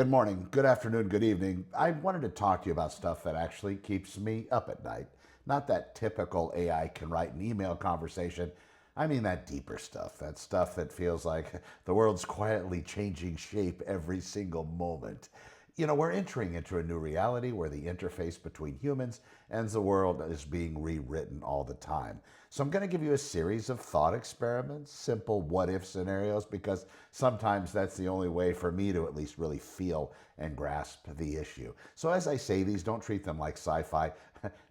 Good morning, good afternoon, good evening. I wanted to talk to you about stuff that actually keeps me up at night. Not that typical AI can write an email conversation. I mean that deeper stuff, that stuff that feels like the world's quietly changing shape every single moment. We're entering into a new reality where the interface between humans and the world is being rewritten all the time. So I'm going to give you a series of thought experiments, simple what if scenarios, because sometimes that's the only way for me to at least really feel and grasp the issue. So as I say these, don't treat them like sci fi,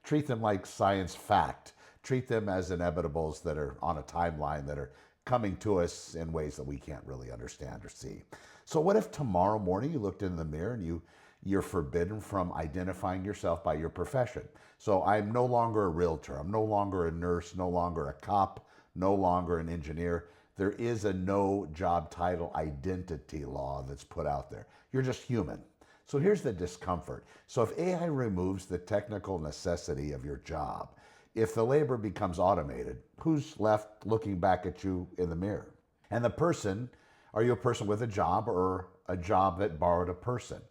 treat them like science fact. Treat them as inevitables that are on a timeline that are coming to us in ways that we can't really understand or see. So what if tomorrow morning you looked in the mirror and you're forbidden from identifying yourself by your profession? So I'm no longer a realtor, I'm no longer a nurse, no longer a cop, no longer an engineer. There is a no job title identity law that's put out there. You're just human. So here's the discomfort. So if AI removes the technical necessity of your job, if the labor becomes automated, who's left looking back at you in the mirror? And the person, are you a person with a job or a job that borrowed a person?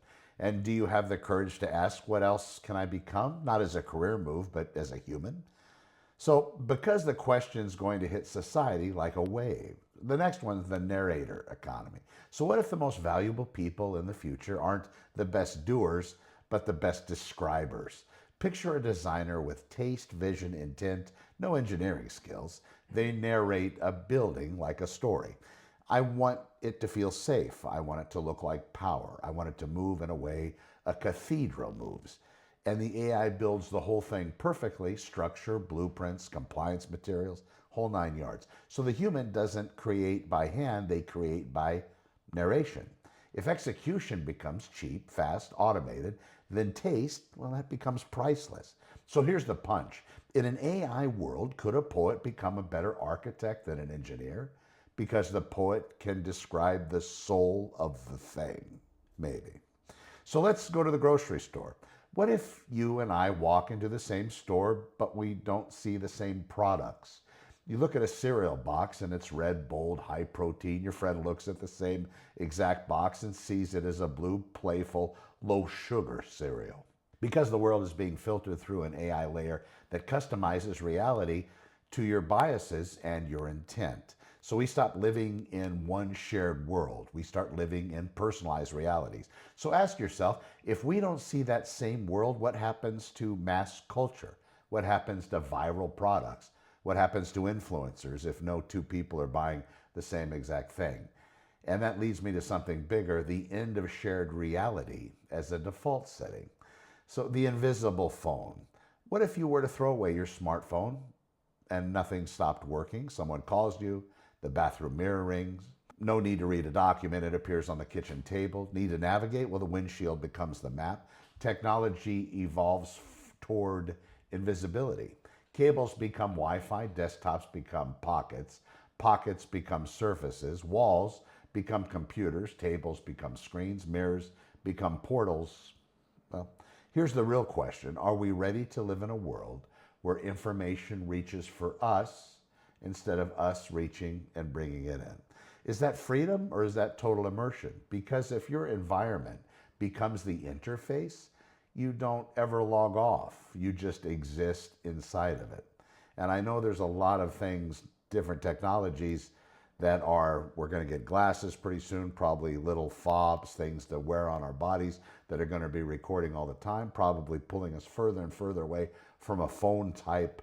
And do you have the courage to ask, what else can I become? Not as a career move, but as a human. So, because the question is going to hit society like a wave, the next one's the narrator economy. So, what if the most valuable people in the future aren't the best doers, but the best describers? Picture a designer with taste, vision, intent, no engineering skills. They narrate a building like a story. I want it to feel safe. I want it to look like power. I want it to move in a way a cathedral moves. And the AI builds the whole thing perfectly, structure, blueprints, compliance materials, whole nine yards. So the human doesn't create by hand, they create by narration. If execution becomes cheap, fast, automated, then taste, well, that becomes priceless. So here's the punch. In an AI world, could a poet become a better architect than an engineer? Because the poet can describe the soul of the thing. Maybe. So let's go to the grocery store. What if you and I walk into the same store, but we don't see the same products? You look at a cereal box and it's red, bold, high protein. Your friend looks at the same exact box and sees it as a blue, playful, low sugar cereal. Because the world is being filtered through an AI layer that customizes reality to your biases and your intent. So we stop living in one shared world. We start living in personalized realities. So ask yourself, if we don't see that same world, what happens to mass culture? What happens to viral products? What happens to influencers if no two people are buying the same exact thing? And that leads me to something bigger, the end of shared reality as a default setting. So the invisible phone. What if you were to throw away your smartphone and nothing stopped working? Someone calls you, the bathroom mirror rings. No need to read a document, it appears on the kitchen table. Need to navigate? Well, the windshield becomes the map. Technology evolves toward invisibility. Cables become Wi Fi, desktops become pockets, pockets become surfaces, walls become computers, tables become screens, mirrors become portals. Well, here's the real question. Are we ready to live in a world where information reaches for us instead of us reaching and bringing it in? Is that freedom or is that total immersion? Because if your environment becomes the interface, you don't ever log off. You just exist inside of it. And I know there's a lot of things, different technologies that are, we're going to get glasses pretty soon, probably little fobs, things to wear on our bodies that are going to be recording all the time, probably pulling us further and further away from a phone type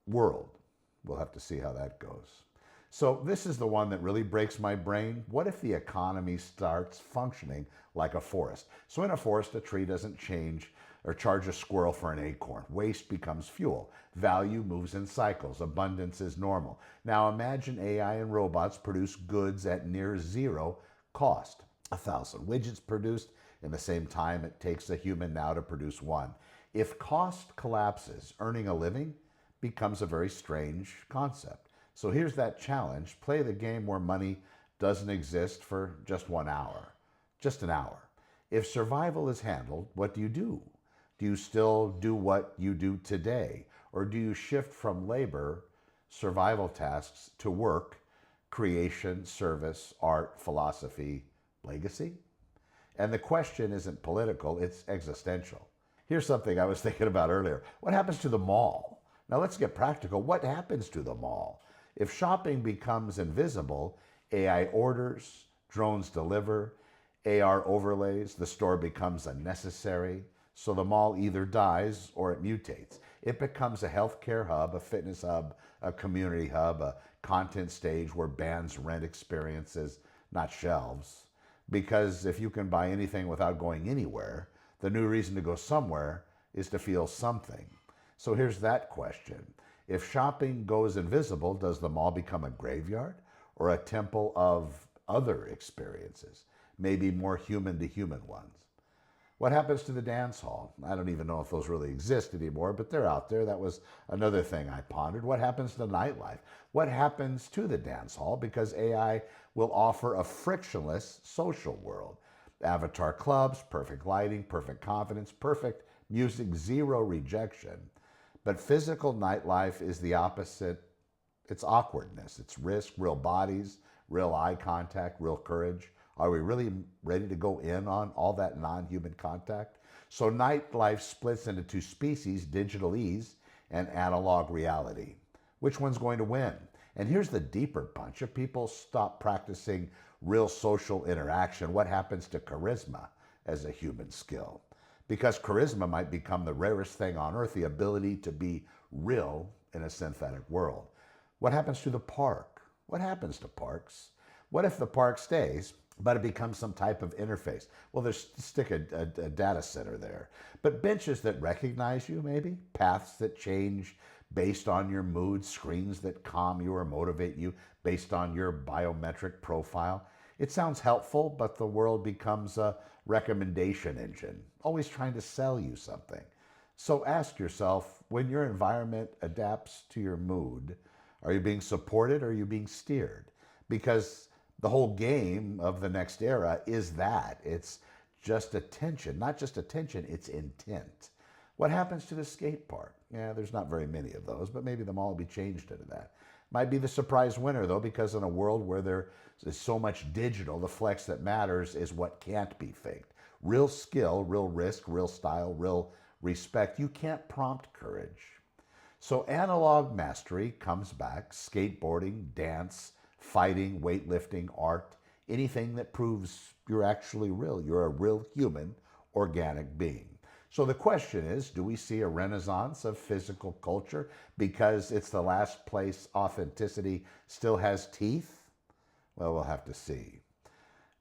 world. We'll have to see how that goes. So this is the one that really breaks my brain. What if the economy starts functioning like a forest? So in a forest, a tree doesn't change or charge a squirrel for an acorn. Waste becomes fuel. Value moves in cycles. Abundance is normal. Now imagine AI and robots produce goods at near zero cost. 1,000 widgets produced in the same time it takes a human now to produce one. If cost collapses, earning a living becomes a very strange concept. So here's that challenge. Play the game where money doesn't exist for just 1 hour, just an hour. If survival is handled, what do you do? Do you still do what you do today? Or do you shift from labor, survival tasks, to work, creation, service, art, philosophy, legacy? And the question isn't political, it's existential. Here's something I was thinking about earlier. What happens to the mall? Now let's get practical. What happens to the mall? If shopping becomes invisible, AI orders, drones deliver, AR overlays, the store becomes unnecessary. So the mall either dies or it mutates. It becomes a healthcare hub, a fitness hub, a community hub, a content stage where bands rent experiences, not shelves. Because if you can buy anything without going anywhere, the new reason to go somewhere is to feel something. So here's that question. If shopping goes invisible, does the mall become a graveyard or a temple of other experiences, maybe more human to human ones? What happens to the dance hall? I don't even know if those really exist anymore, but they're out there. That was another thing I pondered. What happens to nightlife? What happens to the dance hall? Because AI will offer a frictionless social world. Avatar clubs, perfect lighting, perfect confidence, perfect music, zero rejection. But physical nightlife is the opposite. It's awkwardness. It's risk, real bodies, real eye contact, real courage. Are we really ready to go in on all that non-human contact? So nightlife splits into two species, digital ease and analog reality. Which one's going to win? And here's the deeper punch. If people stop practicing real social interaction, what happens to charisma as a human skill? Because charisma might become the rarest thing on earth, the ability to be real in a synthetic world. What happens to the park? What happens to parks? What if the park stays, but it becomes some type of interface? Well, there's stick a data center there. But benches that recognize you, maybe? Paths that change based on your mood, screens that calm you or motivate you based on your biometric profile. It sounds helpful, but the world becomes a recommendation engine, always trying to sell you something. So ask yourself, when your environment adapts to your mood, are you being supported or are you being steered? Because the whole game of the next era is that. It's just attention. Not just attention, it's intent. What happens to the skate park? Yeah, there's not very many of those, but maybe them all will be changed into that. Might be the surprise winner, though, because in a world where there is so much digital, the flex that matters is what can't be faked. Real skill, real risk, real style, real respect. You can't prompt courage. So analog mastery comes back, skateboarding, dance, fighting, weightlifting, art, anything that proves you're actually real. You're a real human, organic being. So the question is, do we see a renaissance of physical culture because it's the last place authenticity still has teeth? Well, we'll have to see.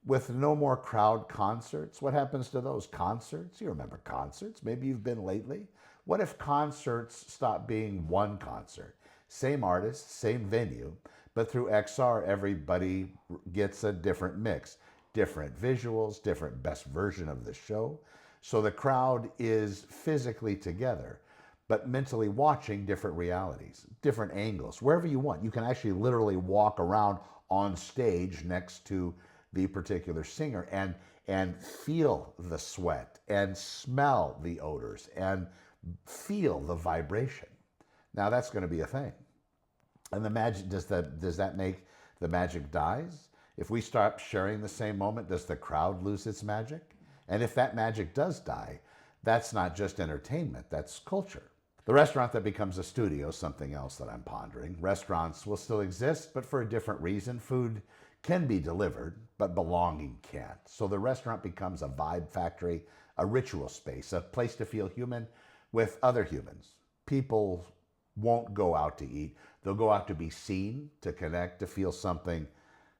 With no more crowd concerts, what happens to those concerts? You remember concerts? Maybe you've been lately. What if concerts stop being one concert? Same artist, same venue, but through XR, everybody gets a different mix, different visuals, different best version of the show. So the crowd is physically together, but mentally watching different realities, different angles, wherever you want. You can actually literally walk around on stage next to the particular singer and feel the sweat and smell the odors and feel the vibration. Now that's going to be a thing. And the magic, does that make the magic dies? If we start sharing the same moment, does the crowd lose its magic? And if that magic does die, that's not just entertainment, that's culture. The restaurant that becomes a studio, something else that I'm pondering. Restaurants will still exist, but for a different reason. Food can be delivered, but belonging can't. So the restaurant becomes a vibe factory, a ritual space, a place to feel human with other humans. People won't go out to eat. They'll go out to be seen, to connect, to feel something,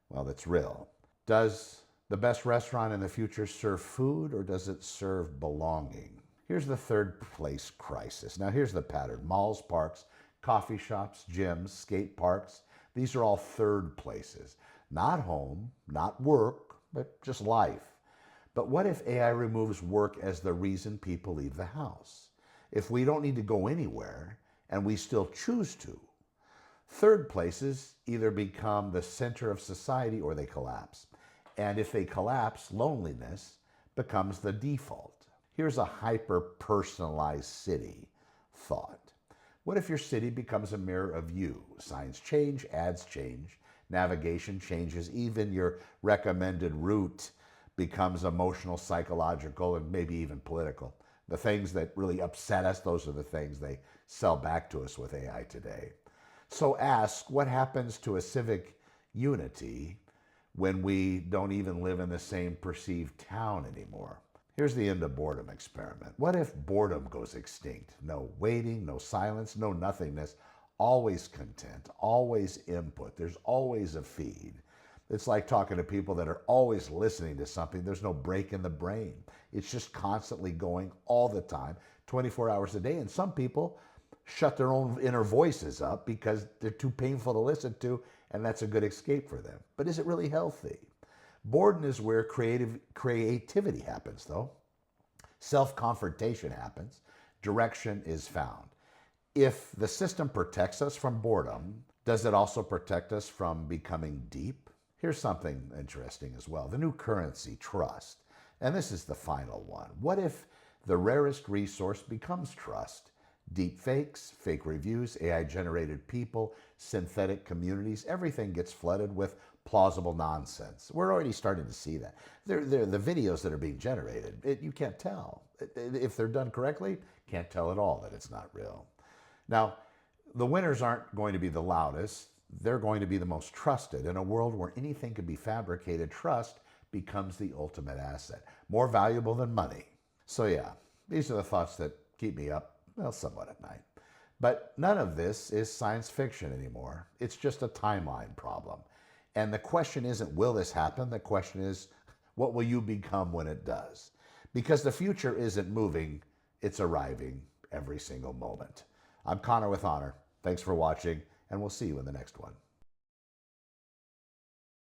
well, that's real. Does the best restaurant in the future serve food, or does it serve belonging? Here's the third place crisis. Now here's the pattern. Malls, parks, coffee shops, gyms, skate parks. These are all third places. Not home, not work, but just life. But what if AI removes work as the reason people leave the house? If we don't need to go anywhere and we still choose to? Third places either become the center of society or they collapse. And if they collapse, loneliness becomes the default. Here's a hyper-personalized city thought. What if your city becomes a mirror of you? Signs change, ads change, navigation changes, even your recommended route becomes emotional, psychological, and maybe even political. The things that really upset us, those are the things they sell back to us with AI today. So ask, what happens to a civic unity when we don't even live in the same perceived town anymore? Here's the end of boredom experiment. What if boredom goes extinct? No waiting, no silence, no nothingness, always content, always input. There's always a feed. It's like talking to people that are always listening to something. There's no break in the brain. It's just constantly going all the time, 24 hours a day. And some people shut their own inner voices up because they're too painful to listen to, and that's a good escape for them. But is it really healthy? Boredom is where creativity happens, though. Self-confrontation happens. Direction is found. If the system protects us from boredom, does it also protect us from becoming deep? Here's something interesting as well. The new currency, trust. And this is the final one. What if the rarest resource becomes trust? Deep fakes, fake reviews, AI-generated people, synthetic communities, everything gets flooded with plausible nonsense. We're already starting to see that. They're the videos that are being generated. You can't tell. If they're done correctly, can't tell at all that it's not real. Now, the winners aren't going to be the loudest. They're going to be the most trusted. In a world where anything can be fabricated, trust becomes the ultimate asset, more valuable than money. So yeah, these are the thoughts that keep me up, well, somewhat at night. But none of this is science fiction anymore. It's just a timeline problem. And the question isn't, will this happen? The question is, what will you become when it does? Because the future isn't moving, it's arriving every single moment. I'm Connor with Honor. Thanks for watching, and we'll see you in the next one.